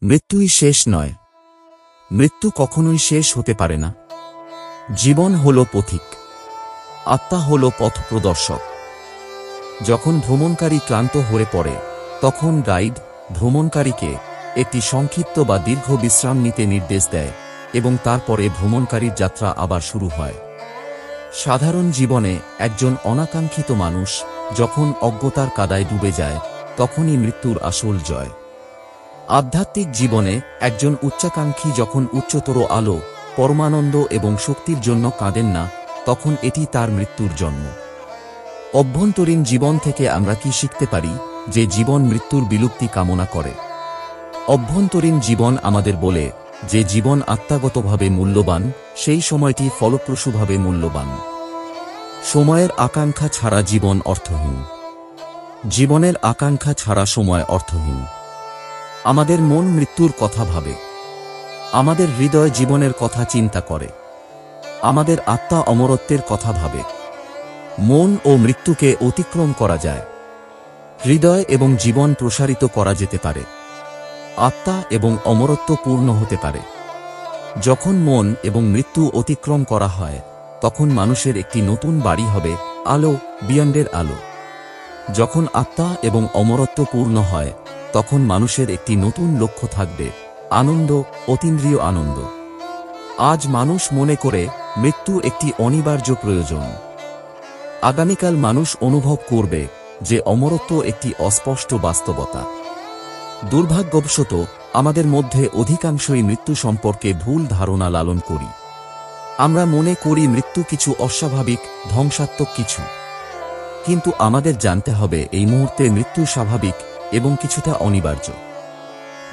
মৃত্যুই শেষ নয়। মৃত্যু কখনোই শেষ হতে পারে না। জীবন হল পথিক, আত্মা হল পথপ্রদর্শক। যখন ভ্রমণকারী ক্লান্ত হয়ে পড়ে, তখন গাইড ভ্রমণকারীকে একটি সংক্ষিপ্ত বা দীর্ঘ বিশ্রাম নিতে নির্দেশ দেয় এবং তারপরে ভ্রমণকারীর যাত্রা আবার শুরু হয়। সাধারণ জীবনে একজন অনাকাঙ্ক্ষিত মানুষ যখন অজ্ঞতার কাদায় ডুবে যায়, তখনই মৃত্যুর আসল জয়। আধ্যাত্মিক জীবনে একজন উচ্চাকাঙ্ক্ষী যখন উচ্চতর আলো, পরমানন্দ এবং শক্তির জন্য কাঁদেন না, তখন এটি তার মৃত্যুর জন্ম। অভ্যন্তরীণ জীবন থেকে আমরা কি শিখতে পারি? যে জীবন মৃত্যুর বিলুপ্তি কামনা করে। অভ্যন্তরীণ জীবন আমাদের বলে যে জীবন আত্মাগতভাবে মূল্যবান, সেই সময়টি ফলপ্রসূভাবে মূল্যবান। সময়ের আকাঙ্ক্ষা ছাড়া জীবন অর্থহীন। জীবনের আকাঙ্ক্ষা ছাড়া সময় অর্থহীন। আমাদের মন মৃত্যুর কথা ভাবে। আমাদের হৃদয় জীবনের কথা চিন্তা করে। আমাদের আত্মা অমরত্বের কথা ভাবে। মন ও মৃত্যুকে অতিক্রম করা যায়। হৃদয় এবং জীবন প্রসারিত করা যেতে পারে। আত্মা এবং অমরত্ব পূর্ণ হতে পারে। যখন মন এবং মৃত্যু অতিক্রম করা হয়, তখন মানুষের একটি নতুন বাড়ি হবে, আলো, বিয়ন্ডের আলো। যখন আত্মা এবং অমরত্ব পূর্ণ হয়, তখন মানুষের একটি নতুন লক্ষ্য থাকবে, আনন্দ, অতীন্দ্রিয় আনন্দ। আজ মানুষ মনে করে মৃত্যু একটি অনিবার্য প্রয়োজন। আগামীকাল মানুষ অনুভব করবে যে অমরত্ব একটি অস্পষ্ট বাস্তবতা। দুর্ভাগ্যবশত আমাদের মধ্যে অধিকাংশই মৃত্যু সম্পর্কে ভুল ধারণা লালন করি। আমরা মনে করি মৃত্যু কিছু অস্বাভাবিক, ধ্বংসাত্মক কিছু। কিন্তু আমাদের জানতে হবে এই মুহূর্তে মৃত্যু স্বাভাবিক এবং কিছুটা অনিবার্য।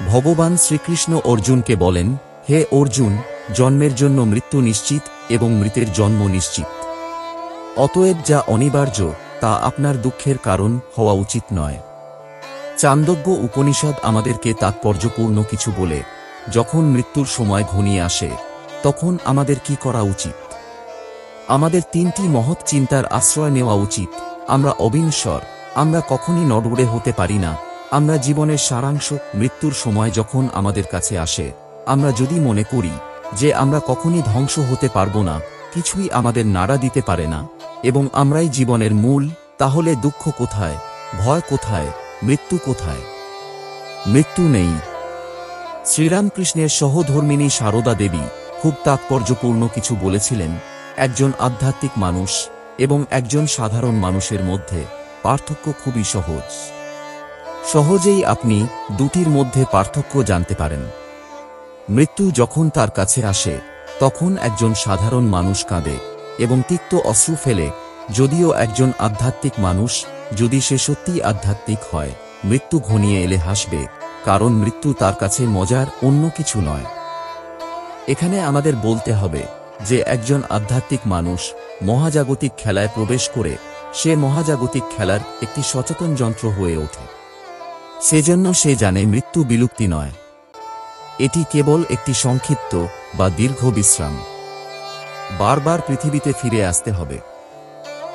ভগবান শ্রীকৃষ্ণ অর্জুনকে বলেন, হে অর্জুন, জন্মের জন্য মৃত্যু নিশ্চিত এবং মৃতের জন্ম নিশ্চিত। অতএব যা অনিবার্য তা আপনার দুঃখের কারণ হওয়া উচিত নয়। চান্দোগ্য উপনিষদ আমাদেরকে তাৎপর্যপূর্ণ কিছু বলে, যখন মৃত্যুর সময় ঘনিয়ে আসে, তখন আমাদের কি করা উচিত। আমাদের তিনটি মহৎ চিন্তার আশ্রয় নেওয়া উচিত। আমরা অবিনশ্বর, আমরা কখনই নড়বড়ে হতে পারি না। আমরা জীবনের সারাংশ। মৃত্যুর সময় যখন আমাদের কাছে আসে, আমরা যদি মনে করি যে আমরা কখনই ধ্বংস হতে পারব না, কিছুই আমাদের নাড়া দিতে পারে না, এবং আমরাই জীবনের মূল, তাহলে দুঃখ কোথায়, ভয় কোথায়, মৃত্যু কোথায়? মৃত্যু নেই। শ্রীরামকৃষ্ণের সহধর্মিণী সারদা দেবী খুব তাৎপর্যপূর্ণ কিছু বলেছিলেন। একজন আধ্যাত্মিক মানুষ এবং একজন সাধারণ মানুষের মধ্যে পার্থক্য খুবই সহজ। সহজেই আপনি দুটির মধ্যে পার্থক্য জানতে পারেন। মৃত্যু যখন তার কাছে আসে, তখন একজন সাধারণ মানুষ কাঁদে এবং তিক্ত অশ্রু ফেলে। যদিও একজন আধ্যাত্মিক মানুষ, যদি সে সত্যিই আধ্যাত্মিক হয়, মৃত্যু ঘনিয়ে এলে হাসবে, কারণ মৃত্যু তার কাছে মজার, অন্য কিছু নয়। এখানে আমাদের বলতে হবে যে একজন আধ্যাত্মিক মানুষ মহাজাগতিক খেলায় প্রবেশ করে সে মহাজাগতিক খেলার একটি সচেতন যন্ত্র হয়ে ওঠে। সেজন্য সে জানে মৃত্যু বিলুপ্তি নয়, এটি কেবল একটি সংক্ষিপ্ত বা দীর্ঘ বিশ্রাম। বারবার পৃথিবীতে ফিরে আসতে হবে।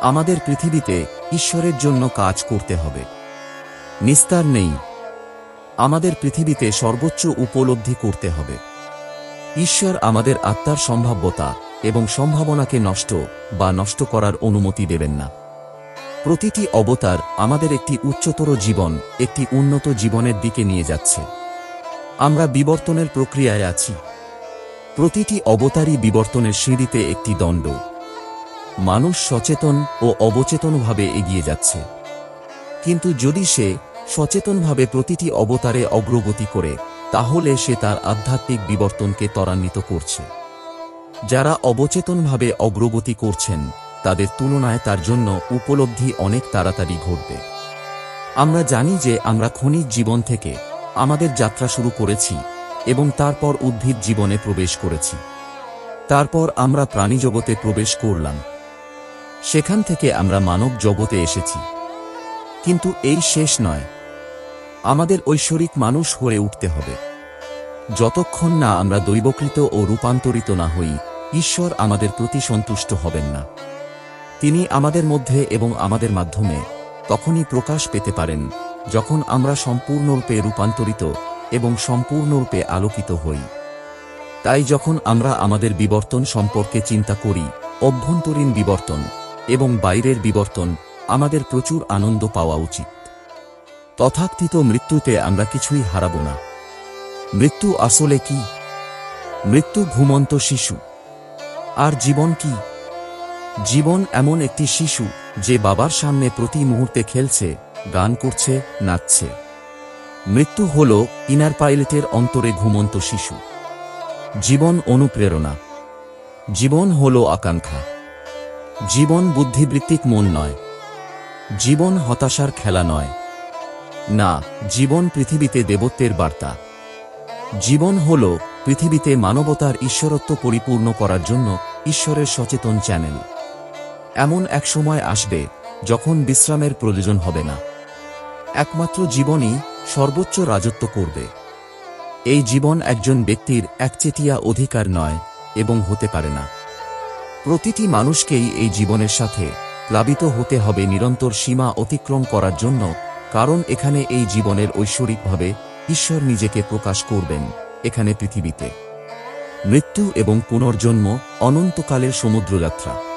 আমাদের পৃথিবীতে ঈশ্বরের জন্য কাজ করতে হবে। নিস্তার নেই। আমাদের পৃথিবীতে সর্বোচ্চ উপলব্ধি করতে হবে। ঈশ্বর আমাদের আত্মার সম্ভাব্যতা এবং সম্ভাবনাকে নষ্ট করার অনুমতি দেবেন না। প্রতিটি অবতার আমাদের একটি উচ্চতর জীবন, একটি উন্নত জীবনের দিকে নিয়ে যাচ্ছে। আমরা বিবর্তনের প্রক্রিয়ায় আছি। প্রতিটি অবতারই বিবর্তনের সিঁড়িতে একটি দণ্ড। মানুষ সচেতন ও অবচেতনভাবে এগিয়ে যাচ্ছে। কিন্তু যদি সে সচেতনভাবে প্রতিটি অবতারে অগ্রগতি করে, তাহলে সে তার আধ্যাত্মিক বিবর্তনকে ত্বরান্বিত করছে। যারা অবচেতনভাবে অগ্রগতি করছেন, তাদের তুলনায় তার জন্য উপলব্ধি অনেক তাড়াতাড়ি ঘটবে। আমরা জানি যে আমরা ক্ষণিক জীবন থেকে আমাদের যাত্রা শুরু করেছি এবং তারপর উদ্ভিদ জীবনে প্রবেশ করেছি। তারপর আমরা প্রাণীজগতে প্রবেশ করলাম। সেখান থেকে আমরা মানব জগতে এসেছি। কিন্তু এই শেষ নয়। আমাদের ঐশ্বরিক মানুষ হয়ে উঠতে হবে। যতক্ষণ না আমরা দৈবকৃত ও রূপান্তরিত না হই, ঈশ্বর আমাদের প্রতি সন্তুষ্ট হবেন না। তিনি আমাদের মধ্যে এবং আমাদের মাধ্যমে তখনই প্রকাশ পেতে পারেন যখন আমরা সম্পূর্ণরূপে রূপান্তরিত এবং সম্পূর্ণরূপে আলোকিত হই। তাই যখন আমরা আমাদের বিবর্তন সম্পর্কে চিন্তা করি, অভ্যন্তরীণ বিবর্তন এবং বাইরের বিবর্তন, আমাদের প্রচুর আনন্দ পাওয়া উচিত। তথাকথিত মৃত্যুতে আমরা কিছুই হারাব না। মৃত্যু আসলে কি? মৃত্যু ঘুমন্ত শিশু। আর জীবন কি? জীবন এমন একটি শিশু যে বাবার সামনে প্রতি মুহূর্তে খেলছে, গান করছে, নাচছে। মৃত্যু হল ইনার পাইলটের অন্তরে ঘুমন্ত শিশু। জীবন অনুপ্রেরণা। জীবন হল আকাঙ্ক্ষা। জীবন বুদ্ধিবৃত্তিক মন নয়। জীবন হতাশার খেলা নয়। না, জীবন পৃথিবীতে দেবত্বের বার্তা। জীবন হল পৃথিবীতে মানবতার ঈশ্বরত্ব পরিপূর্ণ করার জন্য ঈশ্বরের সচেতন চ্যানেল। এমন এক সময় আসবে যখন বিশ্রামের প্রয়োজন হবে না। একমাত্র জীবনই সর্বোচ্চ রাজত্ব করবে। এই জীবন একজন ব্যক্তির একচেটিয়া অধিকার নয় এবং হতে পারে না। প্রতিটি মানুষকেই এই জীবনের সাথে প্লাবিত হতে হবে নিরন্তর সীমা অতিক্রম করার জন্য, কারণ এখানে এই জীবনের ঐশ্বরিকভাবে ঈশ্বর নিজেকে প্রকাশ করবেন। এখানে পৃথিবীতে মৃত্যু এবং পুনর্জন্ম অনন্তকালের সমুদ্রযাত্রা।